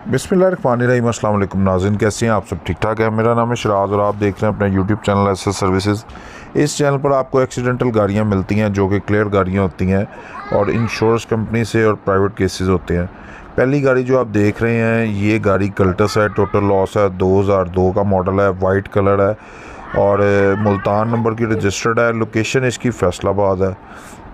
बिस्मिल्लाहिर्रहमानिर्रहीम। अस्सलाम वालेकुम नाज़रीन, कैसे हैं आप सब? ठीक ठाक है। मेरा नाम है शराज और आप देख रहे हैं अपना यूट्यूब चैनल एसएस सर्विसेज। इस चैनल पर आपको एक्सीडेंटल गाड़ियां मिलती हैं जो कि क्लियर गाड़ियां होती हैं और इंश्योरेंस कंपनी से और प्राइवेट केसेस होते हैं। पहली गाड़ी जो आप देख रहे हैं ये गाड़ी कल्टस है, टोटल लॉस है, 2002 का मॉडल है, वाइट कलर है और मुल्तान नंबर की रजिस्टर्ड है। लोकेशन इसकी फैसलाबाद है।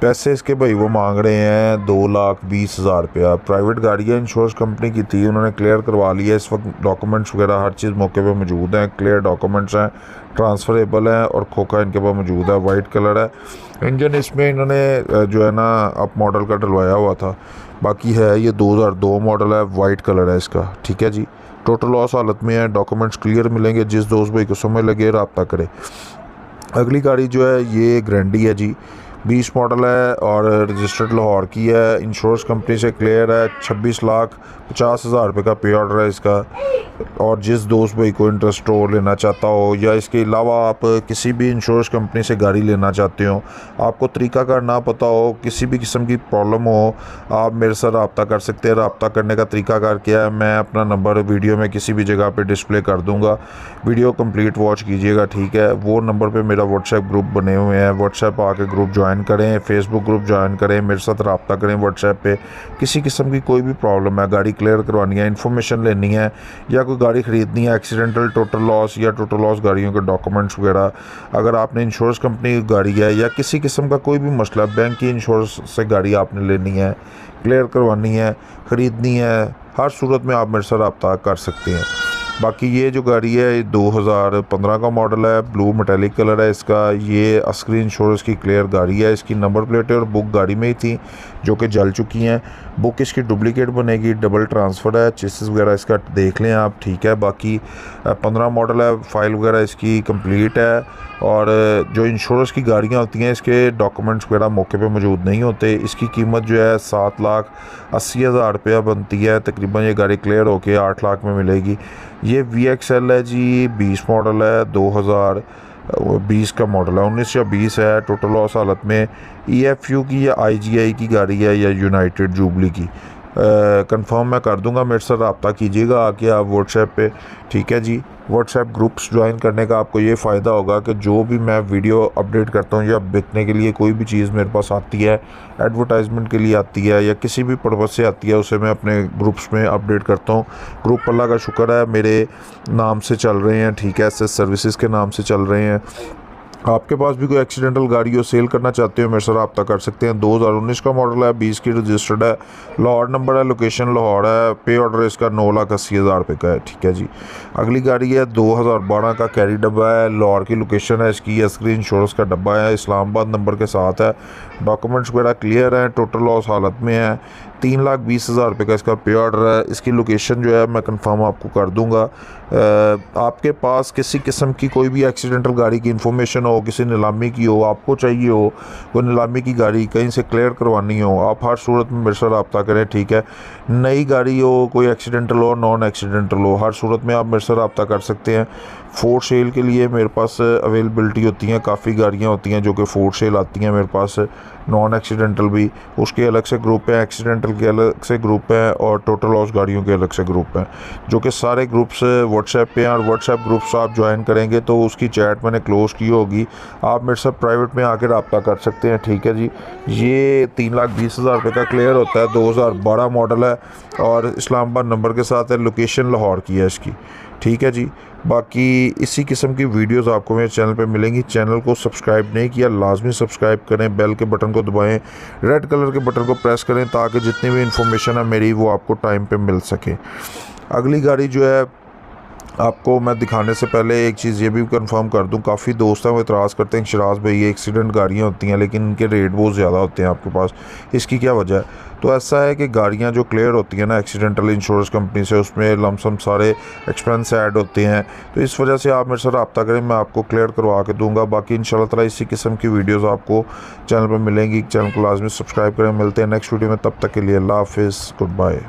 पैसे इसके भाई वो मांग रहे हैं 2,20,000 रुपया। प्राइवेट गाड़ी है, इंश्योरेंस कंपनी की थी, उन्होंने क्लियर करवा लिया। इस वक्त डॉक्यूमेंट्स वगैरह हर चीज़ मौके पे मौजूद हैं, क्लियर डॉक्यूमेंट्स हैं, ट्रांसफरेबल हैं और खोखा इनके पास मौजूद है। वाइट कलर है। इंजन इसमें इन्होंने जो है ना अप मॉडल का डलवाया हुआ था। बाकी है ये 2002 मॉडल है, वाइट कलर है इसका। ठीक है जी, टोटल लॉस हालत में है। डॉक्यूमेंट्स क्लियर मिलेंगे। जिस दोस्त भाई को समय लगे रब्ता करे। अगली गाड़ी जो है ये ग्रैंडी है जी, 20 मॉडल है और रजिस्टर्ड लाहौर की है। इंश्योरेंस कंपनी से क्लियर है। 26,50,000 रुपये का पे ऑर्डर है इसका। और जिस दोस्त भाई को इंटरेस्ट हो, लेना चाहता हो या इसके अलावा आप किसी भी इंश्योरेंस कंपनी से गाड़ी लेना चाहते हो, आपको तरीक़ाकार ना पता हो, किसी भी किस्म की प्रॉब्लम हो, आप मेरे से रब्ता कर सकते हैं। रब्ता करने का तरीक़ाकार क्या है, मैं अपना नंबर वीडियो में किसी भी जगह पे डिस्प्ले कर दूंगा। वीडियो कंप्लीट वॉच कीजिएगा, ठीक है। वो नंबर पे मेरा व्हाट्सएप ग्रुप बने हुए हैं। व्हाट्सएप आके ग्रुप ज्वाइन करें, फेसबुक ग्रुप ज्वाइन करें, मेरे साथ रब्ता करें व्हाट्सएप पे। किसी किस्म की कोई भी प्रॉब्लम है, गाड़ी क्लियर करवानी है, इन्फॉर्मेशन लेनी है या कोई गाड़ी ख़रीदनी है, एक्सीडेंटल, टोटल लॉस या टोटल लॉस गाड़ियों के डॉक्यूमेंट्स वगैरह, अगर आपने इंश्योरेंस कंपनी की गाड़ी है या किसी किस्म का कोई भी मसला, बैंक की इंश्योरेंस से गाड़ी आपने लेनी है, क्लियर करवानी है, ख़रीदनी है, हर सूरत में आप मेरे से रब्ता कर सकते हैं। बाकी ये जो गाड़ी है ये 2015 का मॉडल है, ब्लू मेटेलिक कलर है इसका। ये अस्करी इंश्योरेंस की क्लियर गाड़ी है। इसकी नंबर प्लेट और बुक गाड़ी में ही थी जो कि जल चुकी हैं। बुक इसकी डुप्लीकेट बनेगी, डबल ट्रांसफ़र है, चेसिस वगैरह इसका देख लें आप, ठीक है। बाकी 15 मॉडल है, फाइल वगैरह इसकी कंप्लीट है। और जो इंश्योरेंस की गाड़ियाँ होती हैं इसके डॉक्यूमेंट्स वगैरह मौके पे मौजूद नहीं होते। इसकी कीमत जो है 7,80,000 रुपया बनती है। तकरीबन ये गाड़ी क्लियर होके 8 लाख में मिलेगी। ये VXL है जी, 20 मॉडल है, 2020 का मॉडल है, 19 या 20 है। टोटल लॉस हालत में EFU की या IGI की गाड़ी है या यूनाइटेड जुबली की। कंफर्म मैं कर दूंगा, मेरे से रब्ता कीजिएगा आके आप व्हाट्सएप पे, ठीक है जी। व्हाट्सएप ग्रुप्स ज्वाइन करने का आपको ये फ़ायदा होगा कि जो भी मैं वीडियो अपडेट करता हूँ या बिकने के लिए कोई भी चीज़ मेरे पास आती है, एडवर्टाइजमेंट के लिए आती है या किसी भी पर्पज़ से आती है, उसे मैं अपने ग्रुप्स में अपडेट करता हूँ। ग्रुप अल्लाह का शुक्र है मेरे नाम से चल रहे हैं, ठीक है, एसएस सर्विसेज के नाम से चल रहे हैं। आपके पास भी कोई एक्सीडेंटल गाड़ी हो, सेल करना चाहते हो, मेरे से रब्ता कर सकते हैं। 2019 का मॉडल है, 20 की रजिस्टर्ड है, लाहौर नंबर है, लोकेशन लाहौर है। पे ऑर्डर इसका 9,80,000 रुपये का है, ठीक है जी। अगली गाड़ी है 2012 का कैरी डब्बा है, लाहौर की लोकेशन है इसकी। अस्करी इंश्योरेंस का डब्बा है, इस्लामाबाद नंबर के साथ है। डॉक्यूमेंट्स वगैरह क्लियर हैं, टोटल लॉस हालत में है। 3,20,000 रुपये का इसका पे ऑर्डर है। इसकी लोकेशन जो है मैं कंफर्म आपको कर दूंगा। आपके पास किसी किस्म की कोई भी एक्सीडेंटल गाड़ी की इन्फॉर्मेशन हो, किसी नीलामी की हो, आपको चाहिए हो कोई नीलामी की गाड़ी कहीं से क्लियर करवानी हो, आप हर सूरत में मेरे से रब्ता करें, ठीक है। नई गाड़ी हो, कोई एक्सीडेंटल हो, नॉन एक्सीडेंटल हो, हर सूरत में आप मेरे से रब्ता कर सकते हैं। फोर सेल के लिए मेरे पास अवेलेबिलिटी होती हैं, काफ़ी गाड़ियाँ होती हैं जो कि फोर सेल आती हैं मेरे पास, नॉन एक्सीडेंटल भी, उसके अलग से ग्रुप है, एक्सीडेंटल के अलग से ग्रुप है और टोटल लॉस गाड़ियों के अलग से ग्रुप हैं, जो कि सारे ग्रुप्स व्हाट्सएप पे हैं। और व्हाट्सएप ग्रुप्स आप ज्वाइन करेंगे तो उसकी चैट मैंने क्लोज़ की होगी, आप मेरे साथ प्राइवेट में आकर रब्ता कर सकते हैं, ठीक है जी। ये 3,20,000 रुपये का क्लियर होता है, 2012 मॉडल है और इस्लामाबाद नंबर के साथ है, लोकेशन लाहौर की है इसकी, ठीक है जी। बाकी इसी किस्म की वीडियोस आपको मेरे चैनल पे मिलेंगी। चैनल को सब्सक्राइब नहीं किया, लाजमी सब्सक्राइब करें, बेल के बटन को दबाएं, रेड कलर के बटन को प्रेस करें ताकि जितनी भी इंफॉर्मेशन है मेरी वो आपको टाइम पे मिल सके। अगली गाड़ी जो है आपको मैं दिखाने से पहले एक चीज़ ये भी कंफर्म कर दूं, काफ़ी दोस्त हैं वो इतराज़ करते हैं कि शराज भाई ये एक्सीडेंट गाड़ियाँ होती हैं लेकिन इनके रेट बहुत ज़्यादा होते हैं आपके पास, इसकी क्या वजह है? तो ऐसा है कि गाड़ियाँ जो क्लियर होती हैं ना एक्सीडेंटल इंश्योरेंस कंपनी से, उसमें लमसम सारे एक्सपेंस ऐड होते हैं, तो इस वजह से आप मेरे से रब्ता करें, मैं आपको क्लियर करवा के दूँगा। बाकी इंशाल्लाह ताला इसी किस्म की वीडियोज़ आपको चैनल पर मिलेंगी। चैनल को लाजमी सब्सक्राइब करें। मिलते हैं नेक्स्ट वीडियो में, तब तक के लिए अल्लाह हाफिज़, गुड बाय।